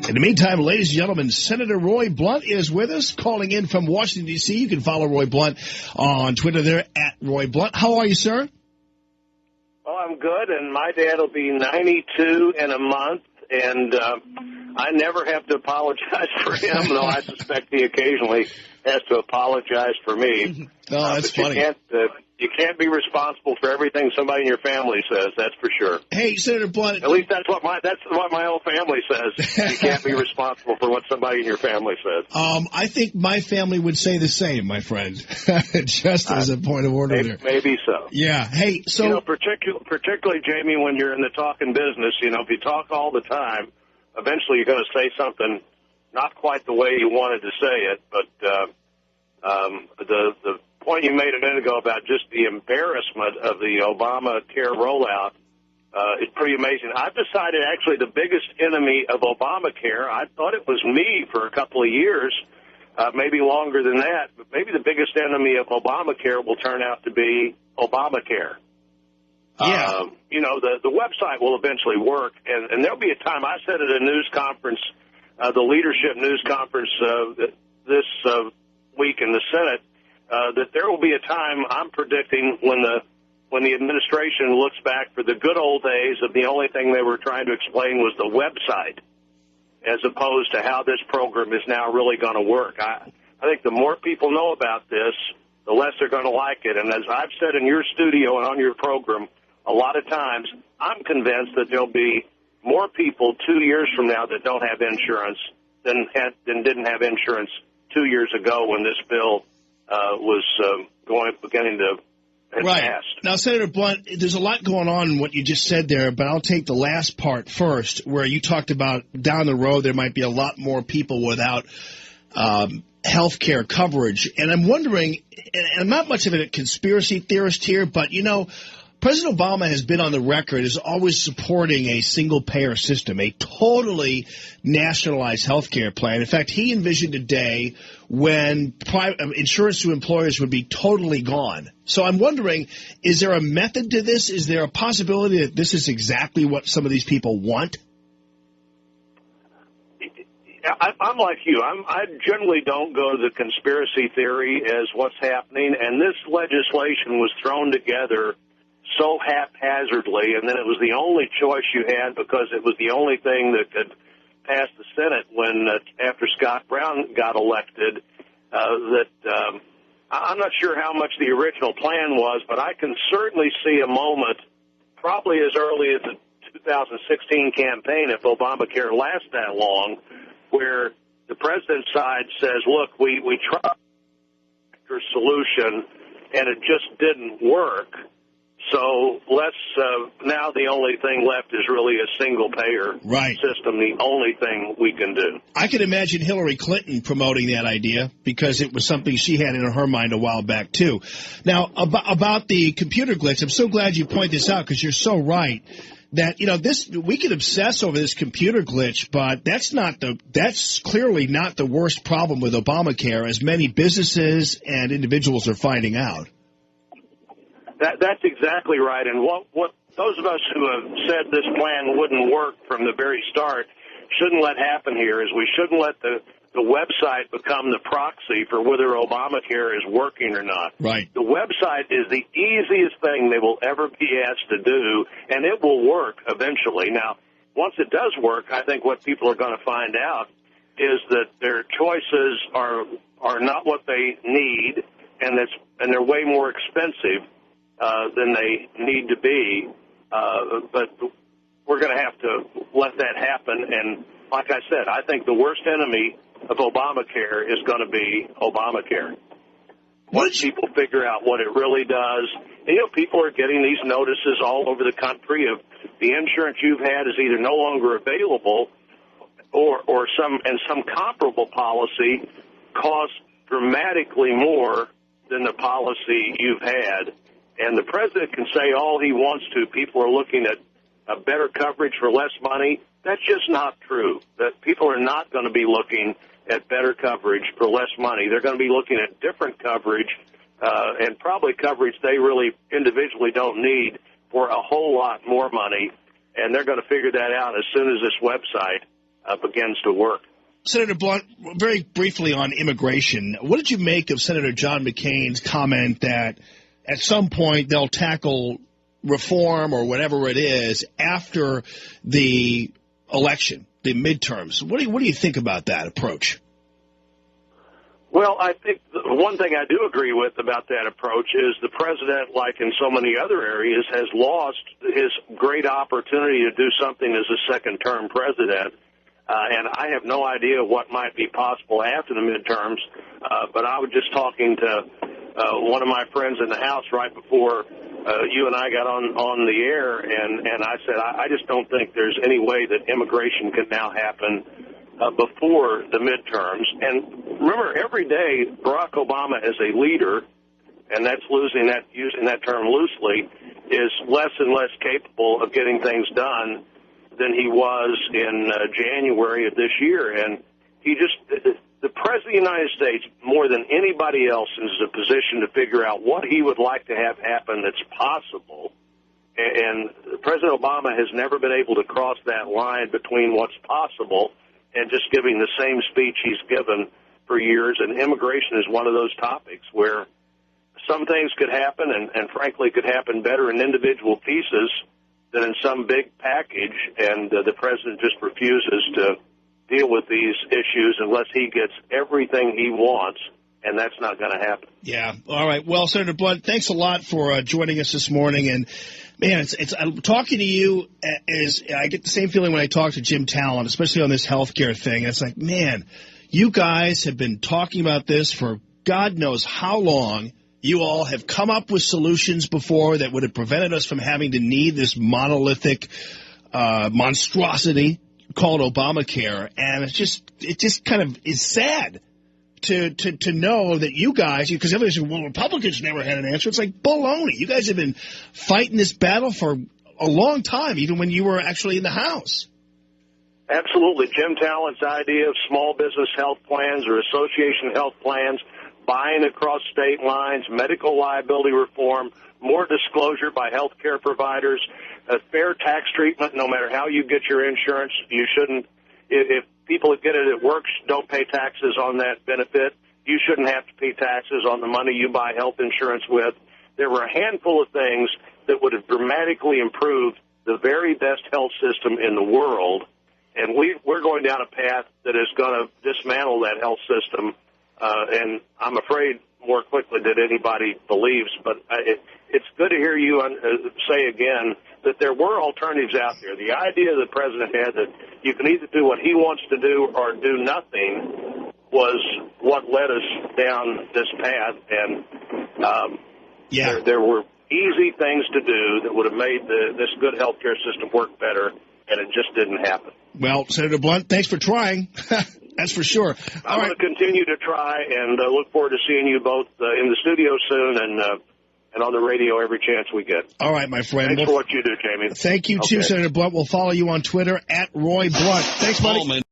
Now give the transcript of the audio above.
In the meantime, ladies and gentlemen, Senator Roy Blunt is with us, calling in from Washington, D.C. You can follow Roy Blunt on Twitter there, @RoyBlunt. How are you, sir? Oh, I'm good, and my dad will be 92 in a month, and I never have to apologize for him, though I suspect he occasionally has to apologize for me. No, that's funny. You can't be responsible for everything somebody in your family says. That's for sure. Hey, Senator Blunt. At least that's what my whole family says. You can't be responsible for what somebody in your family says. I think my family would say the same, my friend. Just as a point of order there. Maybe so. Yeah. Hey, so particularly Jamie, when you're in the talking business, if you talk all the time, eventually you're going to say something not quite the way you wanted to say it, but the point you made a minute ago about just the embarrassment of the Obamacare rollout is pretty amazing. I've decided actually the biggest enemy of Obamacare, I thought it was me for a couple of years, maybe longer than that, but maybe the biggest enemy of Obamacare will turn out to be Obamacare. Yeah. The website will eventually work, and there'll be a time, I said at a news conference, the leadership news conference this week in the Senate, that there will be a time, I'm predicting, when the administration looks back for the good old days of the only thing they were trying to explain was the website, as opposed to how this program is now really going to work. I think the more people know about this, the less they're going to like it. And as I've said in your studio and on your program a lot of times, I'm convinced that there'll be more people 2 years from now that don't have insurance than didn't have insurance 2 years ago when this bill was beginning to pass. Now, Senator Blunt, there's a lot going on in what you just said there, but I'll take the last part first, where you talked about down the road there might be a lot more people without health care coverage. And I'm wondering, and I'm not much of a conspiracy theorist here, but, President Obama has been on the record as always supporting a single-payer system, a totally nationalized health care plan. In fact, he envisioned a day when insurance to employers would be totally gone. So I'm wondering, is there a method to this? Is there a possibility that this is exactly what some of these people want? I'm like you. I generally don't go to the conspiracy theory as what's happening, and this legislation was thrown together so haphazardly, and then it was the only choice you had because it was the only thing that could pass the Senate when after Scott Brown got elected. I'm not sure how much the original plan was, but I can certainly see a moment, probably as early as the 2016 campaign, if Obamacare lasts that long, where the president's side says, look, we tried a solution, and it just didn't work. So now the only thing left is really a single-payer system, the only thing we can do. I can imagine Hillary Clinton promoting that idea because it was something she had in her mind a while back, too. Now, about the computer glitch, I'm so glad you point this out because you're so right that, we could obsess over this computer glitch, but that's clearly not the worst problem with Obamacare, as many businesses and individuals are finding out. That's exactly right. And what those of us who have said this plan wouldn't work from the very start shouldn't let happen here is we shouldn't let the website become the proxy for whether Obamacare is working or not. Right. The website is the easiest thing they will ever be asked to do, and it will work eventually. Now, once it does work, I think what people are going to find out is that their choices are not what they need, and they're way more expensive than they need to be, but we're going to have to let that happen. And like I said, I think the worst enemy of Obamacare is going to be Obamacare. Once people figure out what it really does, and, people are getting these notices all over the country of the insurance you've had is either no longer available or some comparable policy costs dramatically more than the policy you've had. And the president can say all he wants to. People are looking at a better coverage for less money. That's just not true. That people are not going to be looking at better coverage for less money. They're going to be looking at different coverage and probably coverage they really individually don't need for a whole lot more money. And they're going to figure that out as soon as this website begins to work. Senator Blunt, very briefly on immigration, what did you make of Senator John McCain's comment that at some point they'll tackle reform or whatever it is after the election, the midterms? What do you think about that approach? Well, I think the one thing I do agree with about that approach is the president, like in so many other areas, has lost his great opportunity to do something as a second-term president. And I have no idea what might be possible after the midterms. But I was just talking to one of my friends in the House right before you and I got on the air, and I said, I just don't think there's any way that immigration can now happen before the midterms. And remember, every day Barack Obama as a leader, and that's using that term loosely, is less and less capable of getting things done than he was in January of this year. And the President of the United States, more than anybody else, is in a position to figure out what he would like to have happen that's possible. And President Obama has never been able to cross that line between what's possible and just giving the same speech he's given for years. And immigration is one of those topics where some things could happen and frankly, could happen better in individual pieces than in some big package. And the president just refuses to deal with these issues unless he gets everything he wants, and that's not going to happen. Yeah. All right. Well, Senator Blunt, thanks a lot for joining us this morning. And man, I'm talking to you I get the same feeling when I talk to Jim Talent, especially on this healthcare thing. It's like, man, you guys have been talking about this for God knows how long. You all have come up with solutions before that would have prevented us from having to need this monolithic monstrosity called Obamacare. And it just kind of is sad to know that you guys, because everybody says, well, Republicans never had an answer. It's like baloney. You guys have been fighting this battle for a long time, even when you were actually in the House. Absolutely. Jim Talent's idea of small business health plans or association health plans, buying across state lines, medical liability reform, more disclosure by health care providers, fair tax treatment no matter how you get your insurance. You shouldn't, if people that get it at work don't pay taxes on that benefit, you shouldn't have to pay taxes on the money you buy health insurance with. There were a handful of things that would have dramatically improved the very best health system in the world, and we're going down a path that is going to dismantle that health system, and I'm afraid more quickly than anybody believes. But it's good to hear you say again that there were alternatives out there. The idea the president had that you can either do what he wants to do or do nothing was what led us down this path. And there were easy things to do that would have made this good health care system work better, and it just didn't happen. Well, Senator Blunt, thanks for trying. That's for sure. I'm going to continue to try, and look forward to seeing you both in the studio soon and on the radio every chance we get. All right, my friend. Thanks for what you do, Jamie. Thank you, too, Senator Blunt. We'll follow you on Twitter, @Roy Blunt. Thanks, buddy. Allman.